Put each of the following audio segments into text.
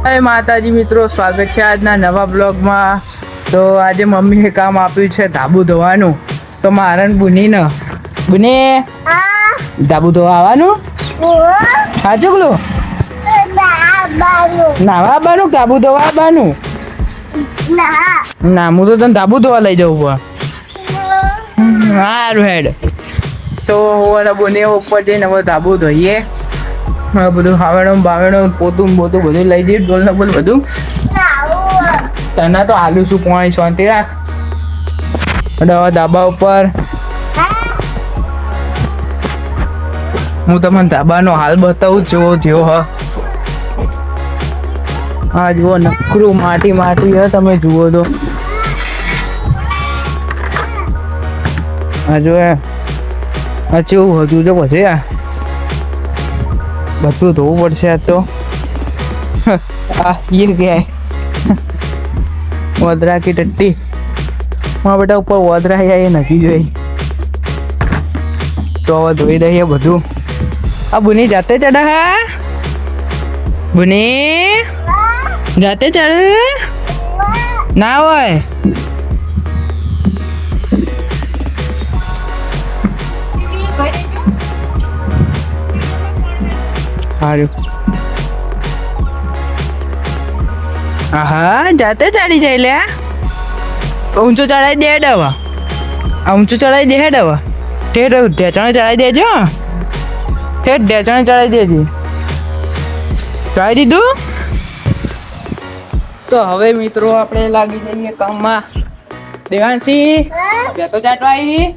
જય માતાજી મિત્રો, સ્વાગત છે આજના નવા બ્લોગમાં. તો આજે મમ્મીએ કામ આપ્યું છે ધાબુ ધોવાનું. તો મારા બુની ધાબુ ધોવા આવવાનું. સાચું બોલો? નાવા આવવાનું, ધાબુ ધોવા આવવાનું. ના, હું તો તને ધાબુ ધોવા લઈ જાઉં. સારું હેડ. તો હું બુની ઉપર જઈને હવે ધાબુ ધોઈએ. બધું ખાવાનું બાવણું પોતું બોતું બધું લઈ જઈએ. ડોલ ને બોલ બધું તને તો આલુ શું પાણી શાંતિ રાખ. હવે ધાબા ઉપર હું તમને ધાબાનો હાલ બતાવું જેવો હ. હા જુઓ, નકરું માટી હે. તમે જુઓ તો હા જો આ કેવું હતું જો પછી આ બધું ધોવું પડશે આજ તો. ये क्या है? वोदरा की टट्टी वहाँ बेटा ऊपर वोदरा है ये नकी जो तो હવે ધોઈ દઈએ બધું. આ બુની જાતે ચડા હા? બુની જાતે ચડ ના હોય. સારું. હા જાતે ચડી જાય લે. ઊંચું ચડાવી દે ડવા. આ ઊંચું ચડાવી દે હે ડવા. ઠેઠ ઢેચણે ચડાવી દેજો. ઠેઠ ઢેચણે ચડાવી દેજે. ચડાવી દીધું. તો હવે મિત્રો આપણે લાગી જઈએ કામમાં. દેવાંશી તો ચાટવા આવી.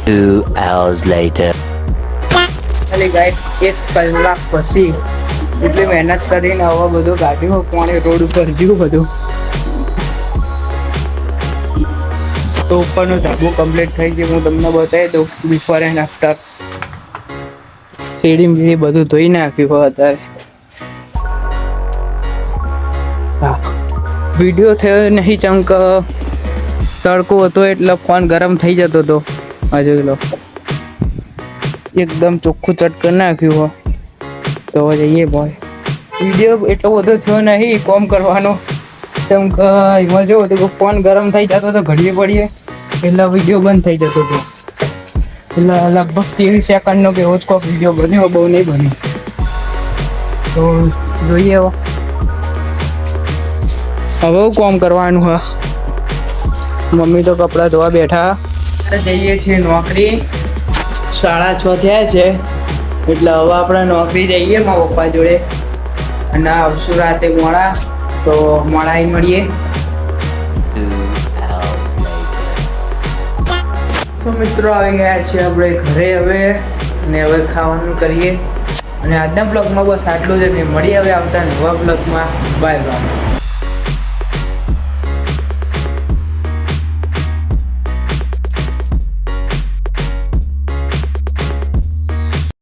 Two hours later. અરે ગાઈસ, 1 કલાક પછી એટલી મહેનત કરીને હવે બધું ગાડીમાં પાણી રોડ ઉપર જ્યું બધું. તો ઉપરનું ધાબુ કમ્પ્લીટ થઈ ગયું. હું તમને બતાવી દઉં બિફોર એન્ડ આફ્ટર. સીડી બધું ધોઈ નાખ્યું હોય અત્યારે. વિડીયો થયો નહીં ચમક તડકો હતો એટલે ફોન ગરમ થઈ જતો હતો. હજુ લો એકદમ ચોખ્ખું ચટકર નાખ્યું હો. તો જઈએ ભાઈ. વિડીયો એટલો બધો થયો નહીં કોમ કરવાનો. કેમ કે એમાં જો ફોન ગરમ થઈ જતો તો ઘડીએ પડીએ એટલે વિડીયો બંધ થઈ જતો હતો. એટલે લગભગ 30 સેકન્ડનો કે ઓછો કોક વિડીયો બન્યો, બહુ નહીં બન્યો. તો જોઈએ હવે કોમ કરવાનું હ. મમ્મી તો કપડાં ધોવા બેઠા. જઈએ છીએ નોકરી. 6:30 થયા છે એટલે હવે આપણે નોકરી જઈએ મારા પપ્પા જોડે અને આવશું રાતે મોડા. તો મોડા મળીએ. તો મિત્રો આવી ગયા છીએ આપણે ઘરે હવે. અને હવે ખાવાનું કરીએ. અને આજના બ્લોગમાં બસ આટલું જ. મળીએ હવે આવતા નવા બ્લોગમાં. Bye bye.